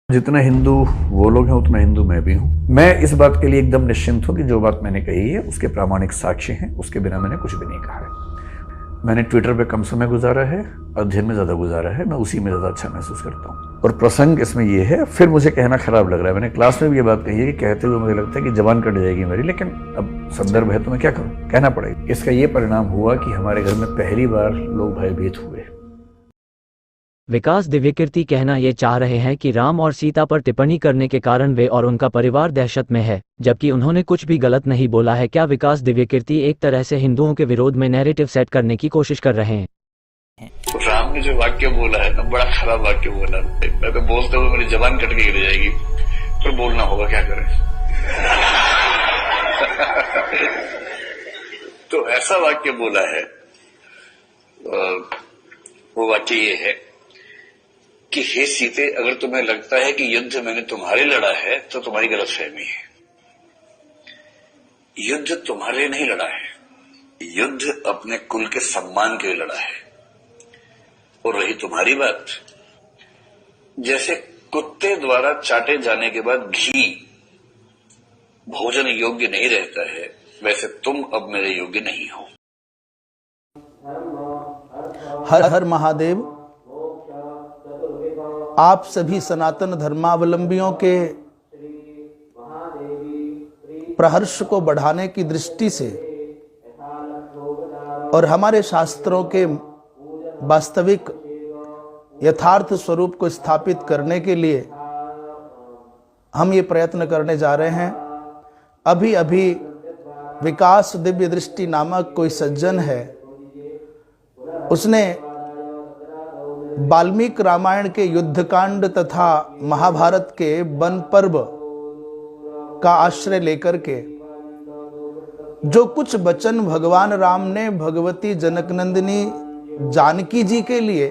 जितना हिंदू वो लोग हैं उतना हिंदू मैं भी हूँ। मैं इस बात के लिए एकदम निश्चिंत हूँ कि जो बात मैंने कही है उसके प्रामाणिक साक्ष्य हैं, उसके बिना मैंने कुछ भी नहीं कहा है। मैंने ट्विटर पे कम समय गुजारा है, अध्ययन में ज़्यादा गुजारा है, मैं उसी में ज़्यादा अच्छा महसूस करता हूँ। और प्रसंग इसमें ये है, फिर मुझे कहना खराब लग रहा है, मैंने क्लास में भी ये बात कही है कि कहते हुए मुझे लगता है कि जबान कट जाएगी मेरी, लेकिन अब संदर्भ है तो मैं क्या करूँ, कहना पड़ेगा। इसका ये परिणाम हुआ कि हमारे घर में पहली बार लोग भयभीत हुए। विकास दिव्यकीर्ति कहना ये चाह रहे हैं कि राम और सीता पर टिप्पणी करने के कारण वे और उनका परिवार दहशत में है, जबकि उन्होंने कुछ भी गलत नहीं बोला है। क्या विकास दिव्यकीर्ति एक तरह से हिंदुओं के विरोध में नैरेटिव सेट करने की कोशिश कर रहे हैं? राम ने जो वाक्य बोला है ना, बड़ा खराब वाक्य बोला। मैं तो बोलते हुए मेरी जबान कट के गिर जाएगी, फिर बोलना होगा, क्या करें। तो ऐसा वाक्य बोला है, वो वाक्य ये है कि हे सीते, अगर तुम्हें लगता है कि युद्ध मैंने तुम्हारे लड़ा है तो तुम्हारी गलतफहमी है। युद्ध तुम्हारे लिए नहीं लड़ा है, युद्ध अपने कुल के सम्मान के लिए लड़ा है। और रही तुम्हारी बात, जैसे कुत्ते द्वारा चाटे जाने के बाद घी भोजन योग्य नहीं रहता है, वैसे तुम अब मेरे योग्य नहीं हो। हर हर महादेव। आप सभी सनातन धर्मावलंबियों के प्रहर्ष को बढ़ाने की दृष्टि से और हमारे शास्त्रों के वास्तविक यथार्थ स्वरूप को स्थापित करने के लिए हम ये प्रयत्न करने जा रहे हैं। अभी अभी विकास दिव्य दृष्टि नामक कोई सज्जन है, उसने वाल्मीकि रामायण के युद्धकांड तथा महाभारत के वन पर्व का आश्रय लेकर के जो कुछ वचन भगवान राम ने भगवती जनकनंदिनी जानकी जी के लिए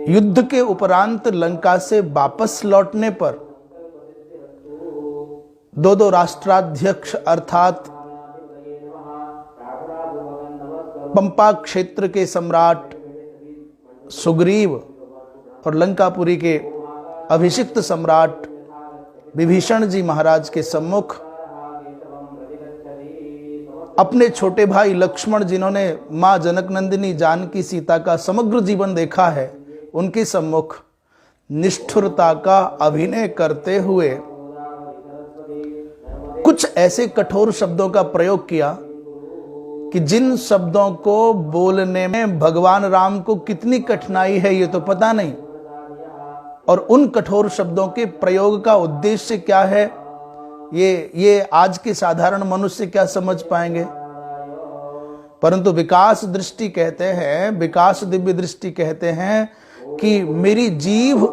युद्ध के उपरांत लंका से वापस लौटने पर दो राष्ट्राध्यक्ष अर्थात पंपा क्षेत्र के सम्राट सुग्रीव और लंकापुरी के अभिषिक्त सम्राट विभीषण जी महाराज के सम्मुख अपने छोटे भाई लक्ष्मण, जिन्होंने मां जनकनंदिनी जानकी सीता का समग्र जीवन देखा है, उनके सम्मुख निष्ठुरता का अभिनय करते हुए कुछ ऐसे कठोर शब्दों का प्रयोग किया कि जिन शब्दों को बोलने में भगवान राम को कितनी कठिनाई है ये तो पता नहीं, और उन कठोर शब्दों के प्रयोग का उद्देश्य क्या है ये आज के साधारण मनुष्य क्या समझ पाएंगे। परंतु विकास दृष्टि कहते हैं, विकास दिव्य दृष्टि कहते हैं कि मेरी जीभ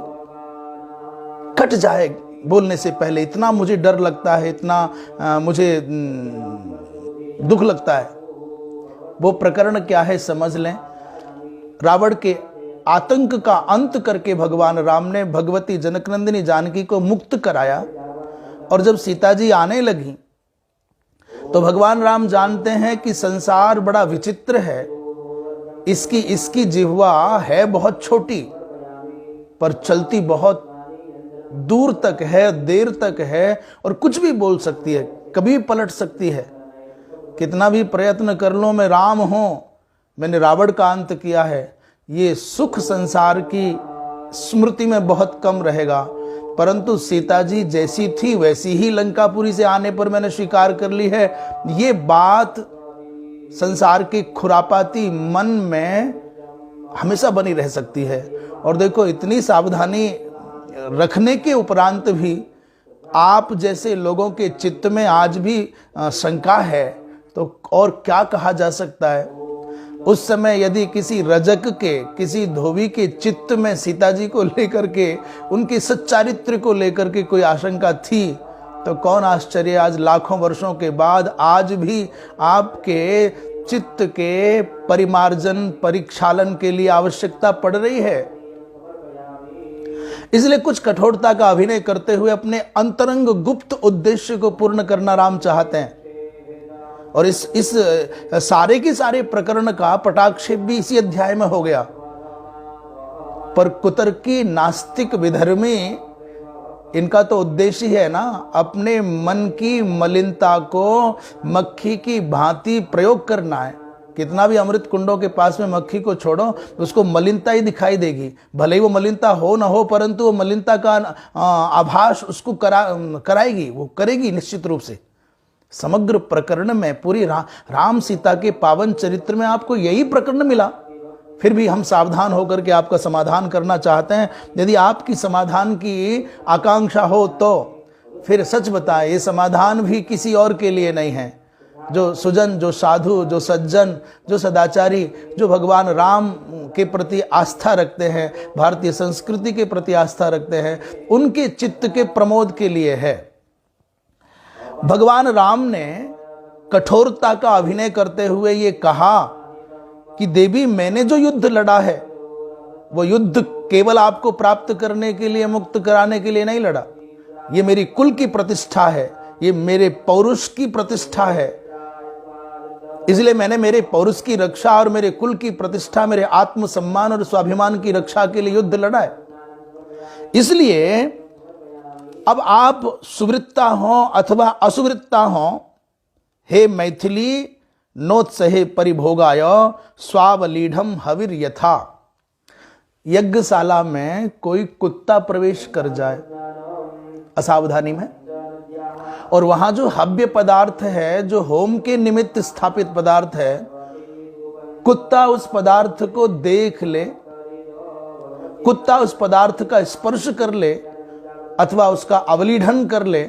कट जाए बोलने से पहले, इतना मुझे डर लगता है, इतना मुझे दुख लगता है। वो प्रकरण क्या है समझ लें। रावण के आतंक का अंत करके भगवान राम ने भगवती जनकनंदिनी जानकी को मुक्त कराया, और जब सीता जी आने लगी तो भगवान राम जानते हैं कि संसार बड़ा विचित्र है, इसकी जिह्वा है बहुत छोटी पर चलती बहुत दूर तक है, देर तक है, और कुछ भी बोल सकती है, कभी पलट सकती है। कितना भी प्रयत्न कर लो मैं राम हूं, मैंने रावण का अंत किया है, ये सुख संसार की स्मृति में बहुत कम रहेगा। परंतु सीता जी जैसी थी वैसी ही लंकापुरी से आने पर मैंने स्वीकार कर ली है, ये बात संसार के खुरापाती मन में हमेशा बनी रह सकती है। और देखो, इतनी सावधानी रखने के उपरांत भी आप जैसे लोगों के चित्त में आज भी शंका है तो और क्या कहा जा सकता है। उस समय यदि किसी रजक के, किसी धोबी के चित्त में सीता जी को लेकर के, उनके सच्चारित्र को लेकर के कोई आशंका थी, तो कौन आश्चर्य आज लाखों वर्षों के बाद आज भी आपके चित्त के परिमार्जन, परिक्षालन के लिए आवश्यकता पड़ रही है। इसलिए कुछ कठोरता का अभिनय करते हुए अपने अंतरंग गुप्त उद्देश्य को पूर्ण करना राम चाहते हैं। और इस सारे के सारे प्रकरण का पटाक्षेप भी इसी अध्याय में हो गया। पर कुतर्की नास्तिक विधर्मी, इनका तो उद्देश्य ही है ना अपने मन की मलिनता को मक्खी की भांति प्रयोग करना है। कितना भी अमृत कुंडों के पास में मक्खी को छोड़ो, उसको मलिनता ही दिखाई देगी। भले ही वो मलिनता हो ना हो, परंतु वो मलिनता का आभास उसको कराएगी, वो करेगी निश्चित रूप से। समग्र प्रकरण में पूरी राम सीता के पावन चरित्र में आपको यही प्रकरण मिला। फिर भी हम सावधान होकर के आपका समाधान करना चाहते हैं। यदि आपकी समाधान की आकांक्षा हो तो फिर सच बताएं, ये समाधान भी किसी और के लिए नहीं है। जो सुजन, जो साधु, जो सज्जन, जो सदाचारी, जो भगवान राम के प्रति आस्था रखते हैं, भारतीय संस्कृति के प्रति आस्था रखते हैं, उनके चित्त के प्रमोद के लिए है। भगवान राम ने कठोरता का अभिनय करते हुए ये कहा कि देवी, मैंने जो युद्ध लड़ा है वो युद्ध केवल आपको प्राप्त करने के लिए, मुक्त कराने के लिए नहीं लड़ा। ये मेरी कुल की प्रतिष्ठा है, ये मेरे पौरुष की प्रतिष्ठा है। इसलिए मैंने मेरे पौरुष की रक्षा और मेरे कुल की प्रतिष्ठा, मेरे आत्मसम्मान और स्वाभिमान की रक्षा के लिए युद्ध लड़ा है। इसलिए अब आप सुवृत्ता हो अथवा असुवृत्ता हो, हे मैथिली नोत्सहे परिभोगाय स्वावलीढ़म हविर यथा। यज्ञशाला में कोई कुत्ता प्रवेश कर जाए असावधानी में, और वहां जो हव्य पदार्थ है, जो होम के निमित्त स्थापित पदार्थ है, कुत्ता उस पदार्थ को देख ले, कुत्ता उस पदार्थ का स्पर्श कर ले अथवा उसका अवलीढ़न कर ले,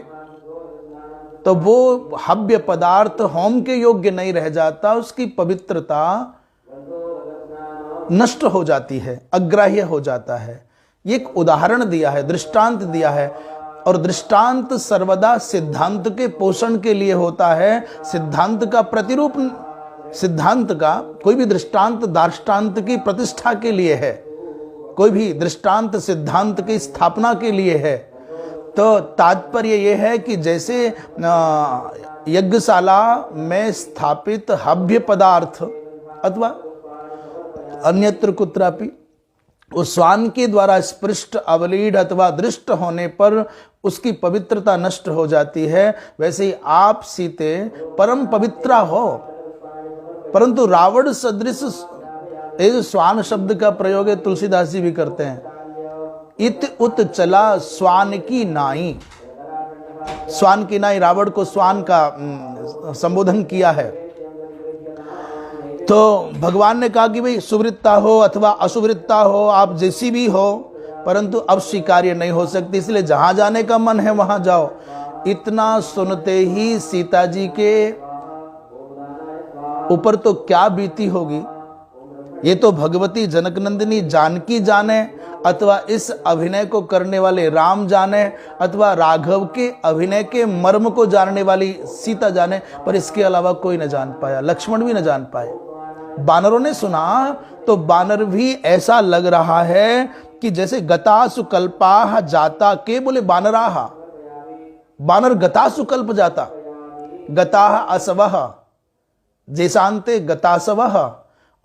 तो वो हव्य पदार्थ होम के योग्य नहीं रह जाता, उसकी पवित्रता नष्ट हो जाती है, अग्राह्य हो जाता है। ये एक उदाहरण दिया है, दृष्टांत दिया है, और दृष्टांत सर्वदा सिद्धांत के पोषण के लिए होता है, सिद्धांत का प्रतिरूप। सिद्धांत का कोई भी दृष्टांत दार्ष्टान्त की प्रतिष्ठा के लिए है, कोई भी दृष्टांत सिद्धांत की स्थापना के लिए है। तो तात्पर्य यह है कि जैसे यज्ञशाला में स्थापित हव्य पदार्थ अथवा अन्यत्र कुत्रापि उस स्वान के द्वारा स्पृष्ट, अवलीढ़ अथवा दृष्ट होने पर उसकी पवित्रता नष्ट हो जाती है, वैसे ही आप सीते परम पवित्रा हो। परंतु रावण सदृश, ये जो स्वान शब्द का प्रयोग है तुलसीदास जी भी करते हैं। इत उत चला स्वान की नाई, स्वान की नाई, रावण को स्वान का संबोधन किया है। तो भगवान ने कहा कि भाई सुवृत्ता हो अथवा असुवृत्ता हो, आप जैसी भी हो, परंतु अब स्वीकार्य नहीं हो सकती, इसलिए जहां जाने का मन है वहां जाओ। इतना सुनते ही सीता जी के ऊपर तो क्या बीती होगी, ये तो भगवती जनकनंदिनी जानकी जाने, अथवा इस अभिनय को करने वाले राम जाने, अथवा राघव के अभिनय के मर्म को जानने वाली सीता जाने, पर इसके अलावा कोई न जान पाया, लक्ष्मण भी न जान पाए। बानरों ने सुना तो बानर भी ऐसा लग रहा है कि जैसे गतासु कल्पाह जाता के बोले बानराह, बानर गतासु कल्प जाता, गताह असवह जैसांते गतासवह,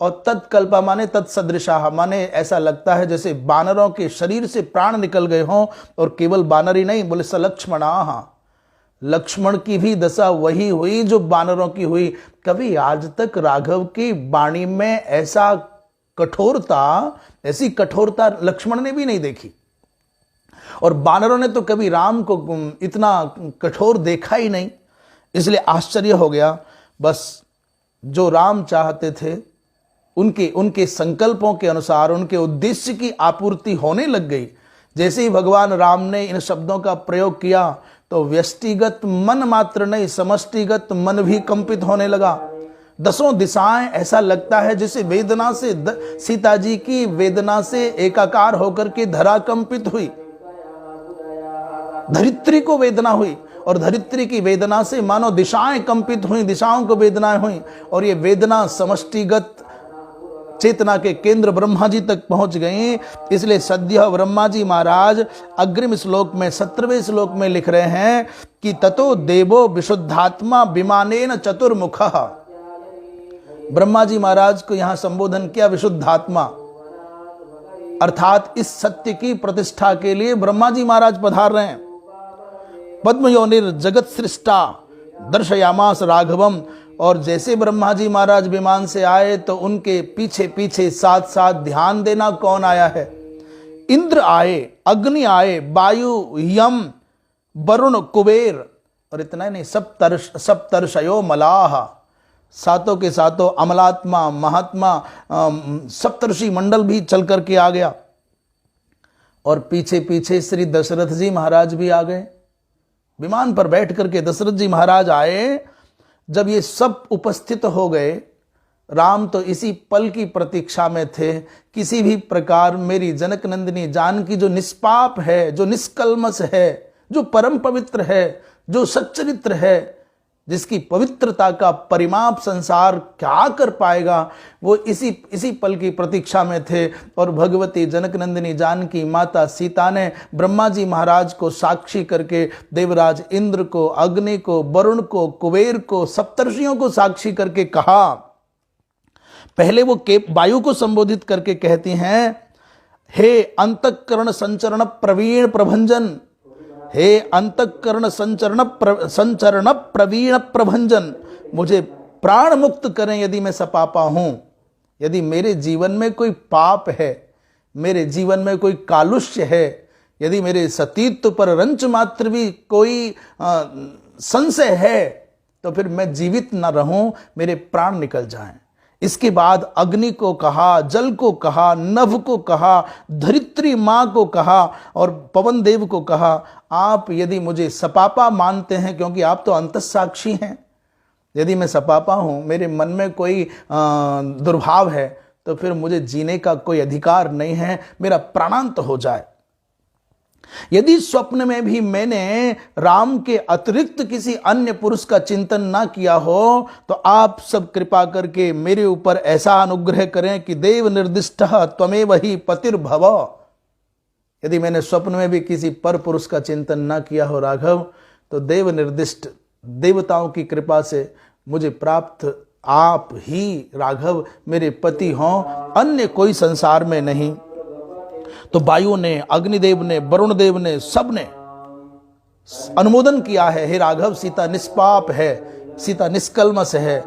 और तत्कल्पा माने तत्सदृशाह, माने ऐसा लगता है जैसे बानरों के शरीर से प्राण निकल गए हों। और केवल बानर ही नहीं, बोले सलक्ष्मणाह, लक्ष्मण की भी दशा वही हुई जो बानरों की हुई। कभी आज तक राघव की वाणी में ऐसा कठोरता, ऐसी कठोरता लक्ष्मण ने भी नहीं देखी, और बानरों ने तो कभी राम को इतना कठोर देखा ही नहीं। इसलिए आश्चर्य हो गया। बस जो राम चाहते थे उनके संकल्पों के अनुसार उनके उद्देश्य की आपूर्ति होने लग गई। जैसे ही भगवान राम ने इन शब्दों का प्रयोग किया तो व्यष्टिगत मन मात्र नहीं, समष्टिगत मन भी कंपित होने लगा। दसों दिशाएं ऐसा लगता है जैसे वेदना से, सीता जी की वेदना से एकाकार होकर के धरा कंपित हुई, धरित्री को वेदना हुई, और धरित्री की वेदना से मानो दिशाएं कंपित हुई, दिशाओं को वेदनाएं हुई, और ये वेदना समष्टिगत चेतना के केंद्र ब्रह्मा जी तक पहुंच गई। इसलिए सद्य ब्रह्मा जी महाराज अग्रिम श्लोक में 17वें श्लोक में लिख रहे हैं कि ततो देवो विशुद्धात्मा विमानेन चतुर्मुखः। ब्रह्मा जी महाराज को यहां संबोधन किया विशुद्धात्मा, अर्थात इस सत्य की प्रतिष्ठा के लिए ब्रह्मा जी महाराज पधार रहे हैं। पद्मयोनिर जगत सृष्टा दर्शयामास राघवम। और जैसे ब्रह्मा जी महाराज विमान से आए तो उनके पीछे पीछे साथ साथ ध्यान देना कौन आया है? इंद्र आए, अग्नि आए, वायु, यम, वरुण, कुबेर, और इतना ही नहीं, सप्तर्षयो मलाह, सातों के सातों अमलात्मा महात्मा सप्तर्षि मंडल भी चल करके आ गया। और पीछे पीछे श्री दशरथ जी महाराज भी आ गए। विमान पर बैठ करके दशरथ जी महाराज आए। जब ये सब उपस्थित हो गए, राम तो इसी पल की प्रतीक्षा में थे। किसी भी प्रकार मेरी जनक नंदिनी जानकी जो निष्पाप है, जो निष्कल्मष है, जो परम पवित्र है, जो सच्चरित्र है, जिसकी पवित्रता का परिमाप संसार क्या कर पाएगा, वो इसी पल की प्रतीक्षा में थे। और भगवती जनक नंदिनी जानकी माता सीता ने ब्रह्मा जी महाराज को साक्षी करके देवराज इंद्र को, अग्नि को, वरुण को, कुबेर को, सप्तर्षियों को साक्षी करके कहा। पहले वो वायु को संबोधित करके कहती हैं, हे अंतःकरण संचरण प्रवीण प्रभंजन, हे अंतःकरण संचरण प्रवीण प्रभंजन, मुझे प्राण मुक्त करें यदि मैं सपापा हूं। यदि मेरे जीवन में कोई पाप है, मेरे जीवन में कोई कालुष्य है, यदि मेरे सतीत्व पर रंच मात्र भी कोई संशय है, तो फिर मैं जीवित न रहूं, मेरे प्राण निकल जाएं। इसके बाद अग्नि को कहा, जल को कहा, नभ को कहा, धरित्री माँ को कहा और पवन देव को कहा, आप यदि मुझे सपापा मानते हैं, क्योंकि आप तो अंतःसाक्षी हैं, यदि मैं सपापा हूँ, मेरे मन में कोई दुर्भाव है, तो फिर मुझे जीने का कोई अधिकार नहीं है, मेरा प्राणांत हो जाए। यदि स्वप्न में भी मैंने राम के अतिरिक्त किसी अन्य पुरुष का चिंतन ना किया हो, तो आप सब कृपा करके मेरे ऊपर ऐसा अनुग्रह करें कि देव निर्दिष्ट त्वमेव ही पतिर्भव। यदि मैंने स्वप्न में भी किसी पर पुरुष का चिंतन ना किया हो राघव, तो देव निर्दिष्ट देवताओं की कृपा से मुझे प्राप्त आप ही राघव मेरे पति हों, अन्य कोई संसार में नहीं। तो वायु ने, अग्निदेव ने, वरुण देव ने, सब ने अनुमोदन किया है, हे राघव सीता निष्पाप है, सीता निष्कल्मष है।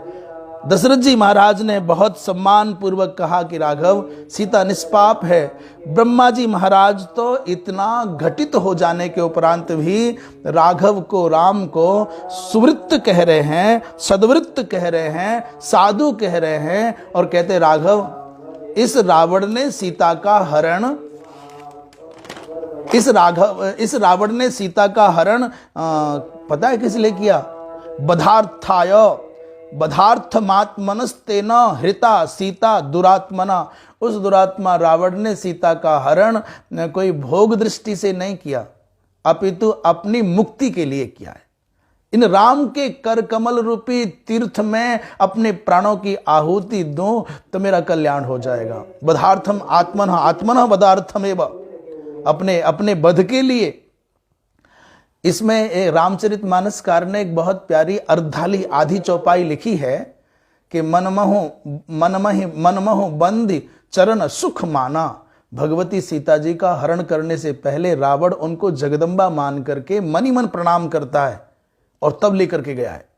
दशरथ जी महाराज ने बहुत सम्मान पूर्वक कहा कि राघव सीता निष्पाप है। ब्रह्मा जी महाराज तो इतना घटित हो जाने के उपरांत भी राघव को, राम को सुवृत्त कह रहे हैं, सद्वृत्त कह रहे हैं, साधु कह रहे हैं, और कहते राघव इस रावण ने सीता का हरण, इस रावण ने सीता का हरण पता है किस लिए किया? बधार्थाय बधार्थमात्मनस्तेन हृता सीता दुरात्मना। उस दुरात्मा रावण ने सीता का हरण कोई भोग दृष्टि से नहीं किया, अपितु अपनी मुक्ति के लिए किया है। इन राम के कर कमल रूपी तीर्थ में अपने प्राणों की आहुति दूं तो मेरा कल्याण हो जाएगा। बधार्थम आत्मनः आत्मनः बधार्थमेव, अपने बध के लिए। इसमें रामचरितमानसकार ने एक बहुत प्यारी अर्धाली आधी चौपाई लिखी है कि मनमहु बंधि चरण सुख माना। भगवती सीता जी का हरण करने से पहले रावण उनको जगदम्बा मान करके मनी मन प्रणाम करता है और तब लेकर के गया है।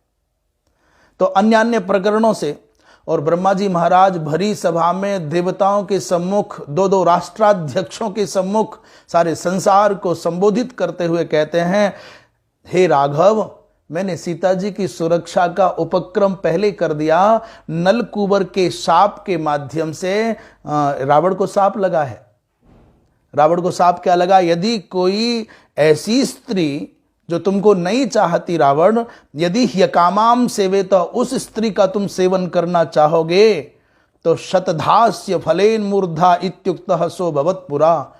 तो अन्य प्रकरणों से और ब्रह्मा जी महाराज भरी सभा में देवताओं के सम्मुख, दो राष्ट्राध्यक्षों के सम्मुख सारे संसार को संबोधित करते हुए कहते हैं, हे राघव मैंने सीता जी की सुरक्षा का उपक्रम पहले कर दिया। नलकूबर के शाप के माध्यम से रावण को शाप लगा है। रावण को शाप क्या लगा? यदि कोई ऐसी स्त्री जो तुमको नहीं चाहती रावण, यदि ह्यकामाम सेवे, तो उस स्त्री का तुम सेवन करना चाहोगे तो शतधास्य फलेन मूर्धा इत्युक्तः सो भवत्पुरा।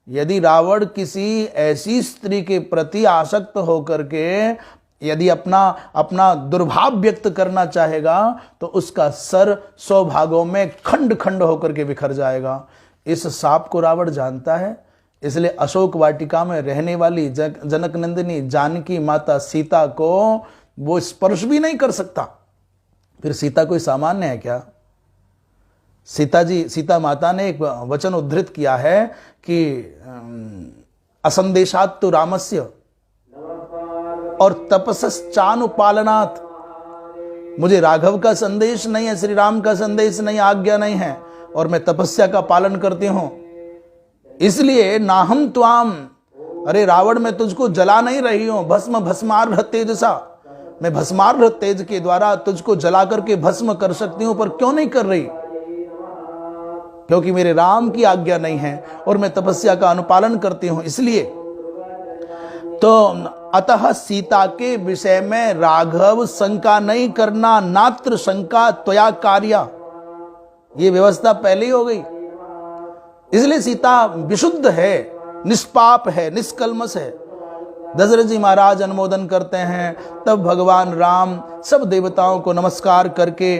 यदि रावण किसी ऐसी स्त्री के प्रति आसक्त होकर के यदि अपना दुर्भाव व्यक्त करना चाहेगा तो उसका सर 100 भागों में खंड खंड होकर के बिखर जाएगा। इस शाप को रावण जानता है, इसलिए अशोक वाटिका में रहने वाली जनक नंदिनी जानकी माता सीता को वो स्पर्श भी नहीं कर सकता। फिर सीता कोई सामान्य है क्या? सीता माता ने एक वचन उद्धृत किया है कि असंदेशात तो रामस्य और तपसश्चानुपालनात्, मुझे राघव का संदेश नहीं है, श्री राम का संदेश नहीं, आज्ञा नहीं है, और मैं तपस्या का पालन करती हूं, इसलिए नाहम त्वाम, अरे रावण मैं तुझको जला नहीं रही हूं, भस्म भस्मार्ह तेजसा, मैं भस्मार्ह तेज के द्वारा तुझको जला करके भस्म कर सकती हूं, पर क्यों नहीं कर रही? क्योंकि मेरे राम की आज्ञा नहीं है और मैं तपस्या का अनुपालन करती हूं, इसलिए। तो अतः सीता के विषय में राघव शंका नहीं करना, नात्र शंका त्वया कार्या, ये व्यवस्था पहले ही हो गई। इसलिए सीता विशुद्ध है, निष्पाप है, निष्कल्मश है। दशरथ जी महाराज अनुमोदन करते हैं, तब भगवान राम सब देवताओं को नमस्कार करके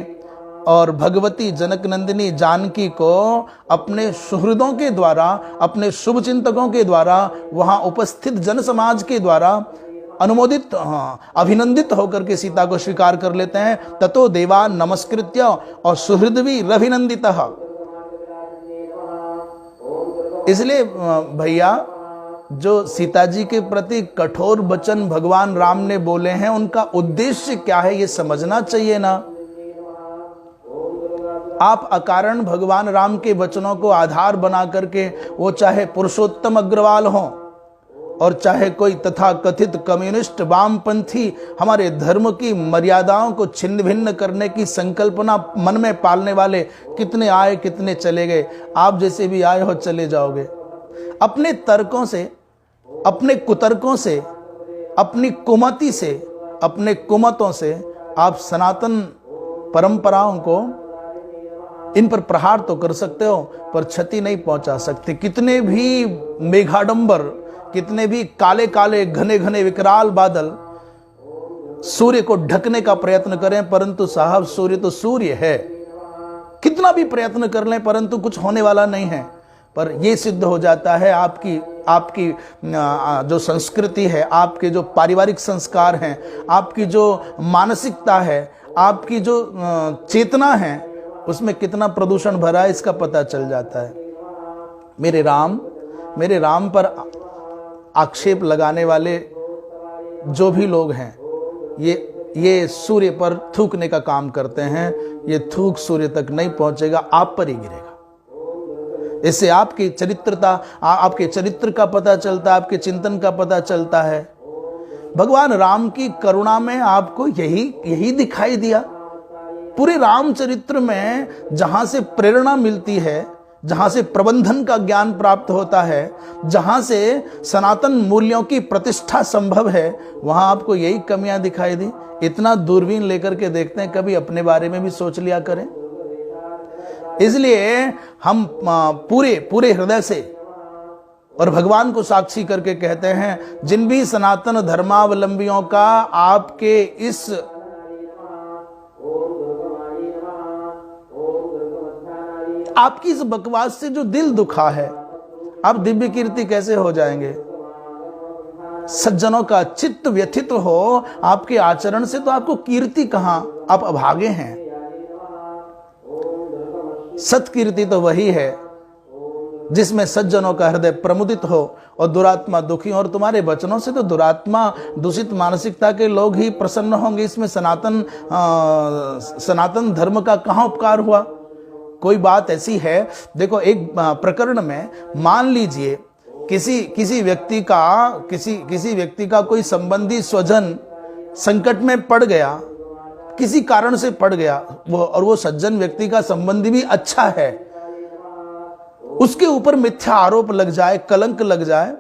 और भगवती जनक नंदिनी जानकी को अपने सुहृदों के द्वारा, अपने शुभ चिंतकों के द्वारा, वहां उपस्थित जन समाज के द्वारा अनुमोदित, अभिनंदित होकर के सीता को स्वीकार कर लेते हैं। ततो देवान नमस्कृत्य और सुहृदवी रभिनंदितः। इसलिए भैया, जो सीता जी के प्रति कठोर वचन भगवान राम ने बोले हैं, उनका उद्देश्य क्या है ये समझना चाहिए ना। आप अकारण भगवान राम के वचनों को आधार बना करके, वो चाहे पुरुषोत्तम अग्रवाल हो और चाहे कोई तथा कथित कम्युनिस्ट वामपंथी, हमारे धर्म की मर्यादाओं को छिन्न भिन्न करने की संकल्पना मन में पालने वाले कितने आए कितने चले गए। आप जैसे भी आए हो चले जाओगे। अपने तर्कों से, अपने कुतर्कों से, अपनी कुमति से, अपने कुमतों से आप सनातन परंपराओं को, इन पर प्रहार तो कर सकते हो पर क्षति नहीं पहुंचा सकते। कितने भी मेघाडंबर, कितने भी काले काले घने घने विकराल बादल सूर्य को ढकने का प्रयत्न करें, परंतु साहब सूर्य तो सूर्य है। कितना भी प्रयत्न कर लें परंतु कुछ होने वाला नहीं है। पर यह सिद्ध हो जाता है आपकी जो संस्कृति है, आपके जो पारिवारिक संस्कार हैं, आपकी जो मानसिकता है, आपकी जो चेतना है, उसमें कितना प्रदूषण भरा है इसका पता चल जाता है। मेरे राम पर आक्षेप लगाने वाले जो भी लोग हैं, ये सूर्य पर थूकने का काम करते हैं। ये थूक सूर्य तक नहीं पहुंचेगा, आप पर ही गिरेगा। इससे आपकी आपके चरित्र का पता चलता है, आपके चिंतन का पता चलता है। भगवान राम की करुणा में आपको यही दिखाई दिया। पूरे रामचरित्र में जहां से प्रेरणा मिलती है, जहां से प्रबंधन का ज्ञान प्राप्त होता है, जहां से सनातन मूल्यों की प्रतिष्ठा संभव है, वहां आपको यही कमियां दिखाई दी। इतना दूरबीन लेकर के देखते हैं, कभी अपने बारे में भी सोच लिया करें। इसलिए हम पूरे हृदय से और भगवान को साक्षी करके कहते हैं, जिन भी सनातन धर्मावलंबियों का आपके इस आपकी इस बकवास से जो दिल दुखा है, आप दिव्य कीर्ति कैसे हो जाएंगे? सज्जनों का चित्त व्यथित हो आपके आचरण से तो आपको कीर्ति कहां, आप अभागे हैं। सत्कीर्ति तो वही है जिसमें सज्जनों का हृदय प्रमुदित हो और दुरात्मा दुखी हो। और तुम्हारे वचनों से तो दुरात्मा, दूषित मानसिकता के लोग ही प्रसन्न होंगे। इसमें सनातन धर्म का कहां उपकार हुआ? कोई बात ऐसी है, देखो एक प्रकरण में मान लीजिए किसी व्यक्ति का कोई संबंधी स्वजन संकट में पड़ गया, किसी कारण से पड़ गया, वो सज्जन व्यक्ति का संबंधी भी अच्छा है, उसके ऊपर मिथ्या आरोप लग जाए, कलंक लग जाए,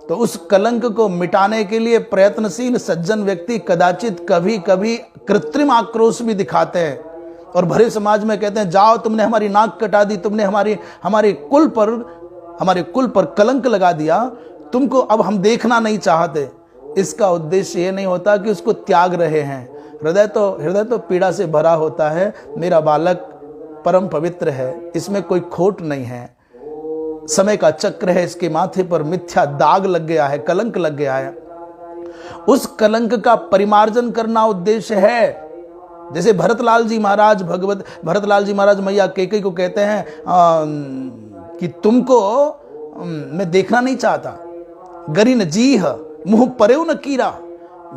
तो उस कलंक को मिटाने के लिए प्रयत्नशील सज्जन व्यक्ति कदाचित कभी कभी कृत्रिम आक्रोश भी दिखाते हैं और भरे समाज में कहते हैं, जाओ तुमने हमारी नाक कटा दी, तुमने हमारे कुल पर कलंक लगा दिया, तुमको अब हम देखना नहीं चाहते। इसका उद्देश्य ये नहीं होता कि उसको त्याग रहे हैं। हृदय तो पीड़ा से भरा होता है। मेरा बालक परम पवित्र है, इसमें कोई खोट नहीं है। समय का चक्र है, इसके माथे पर मिथ्या दाग लग गया है, कलंक लग गया है। उस कलंक का परिमार्जन करना उद्देश्य है। जैसे भरतलाल जी महाराज मैया कैकेयी को कहते हैं कि तुमको मैं देखना नहीं चाहता, गरिन जीह मुंह परेव न कीरा।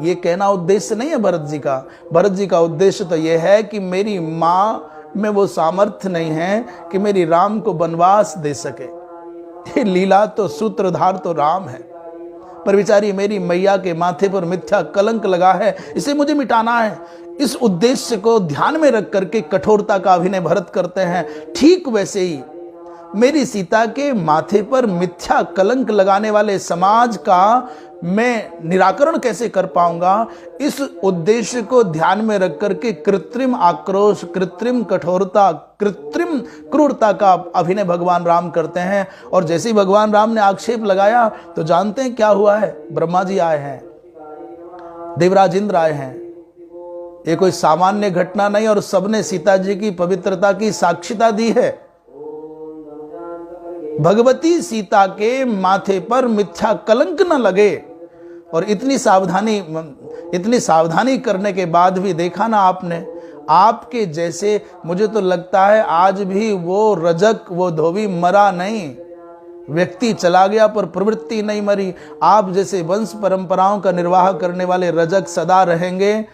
ये कहना उद्देश्य नहीं है भरत जी का उद्देश्य तो यह है कि मेरी माँ में वो सामर्थ्य नहीं है कि मेरी राम को वनवास दे सके। ये लीला तो सूत्रधार तो राम है, पर बेचारी मेरी मैया के माथे पर मिथ्या कलंक लगा है, इसे मुझे मिटाना है। इस उद्देश्य को ध्यान में रख करके कठोरता का अभिनय भरत करते हैं। ठीक वैसे ही मेरी सीता के माथे पर मिथ्या कलंक लगाने वाले समाज का मैं निराकरण कैसे कर पाऊंगा, इस उद्देश्य को ध्यान में रख करके कृत्रिम आक्रोश, कृत्रिम कठोरता, कृत्रिम क्रूरता का अभिनय भगवान राम करते हैं। और जैसे ही भगवान राम ने आक्षेप लगाया तो जानते हैं क्या हुआ है। ब्रह्मा जी आए हैं, देवराज इंद्र आए हैं। ये कोई सामान्य घटना नहीं, और सबने सीता जी की पवित्रता की साक्षिता दी है। भगवती सीता के माथे पर मिथ्या कलंक न लगे, और इतनी सावधानी करने के बाद भी देखा ना आपने, आपके जैसे मुझे तो लगता है आज भी वो रजक, वो धोबी मरा नहीं। व्यक्ति चला गया पर प्रवृत्ति नहीं मरी। आप जैसे वंश परंपराओं का निर्वाह करने वाले रजक सदा रहेंगे,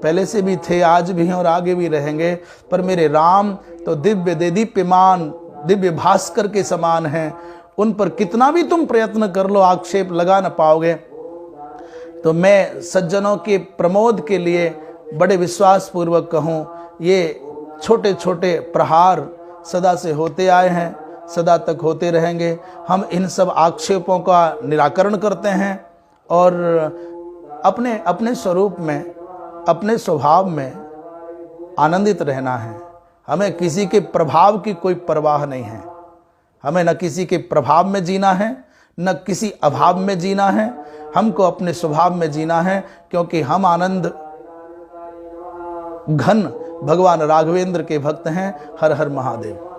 पहले से भी थे, आज भी हैं और आगे भी रहेंगे। पर मेरे राम तो दिव्य देदीप्यमान, दिव्य भास्कर के समान हैं। उन पर कितना भी तुम प्रयत्न कर लो, आक्षेप लगा न पाओगे। तो मैं सज्जनों के प्रमोद के लिए बड़े विश्वास पूर्वक कहूँ, ये छोटे छोटे प्रहार सदा से होते आए हैं, सदा तक होते रहेंगे। हम इन सब आक्षेपों का निराकरण करते हैं और अपने स्वरूप में, अपने स्वभाव में आनंदित रहना है। हमें किसी के प्रभाव की कोई परवाह नहीं है। हमें न किसी के प्रभाव में जीना है, न किसी अभाव में जीना है। हमको अपने स्वभाव में जीना है, क्योंकि हम आनंद घन भगवान राघवेंद्र के भक्त हैं। हर हर महादेव।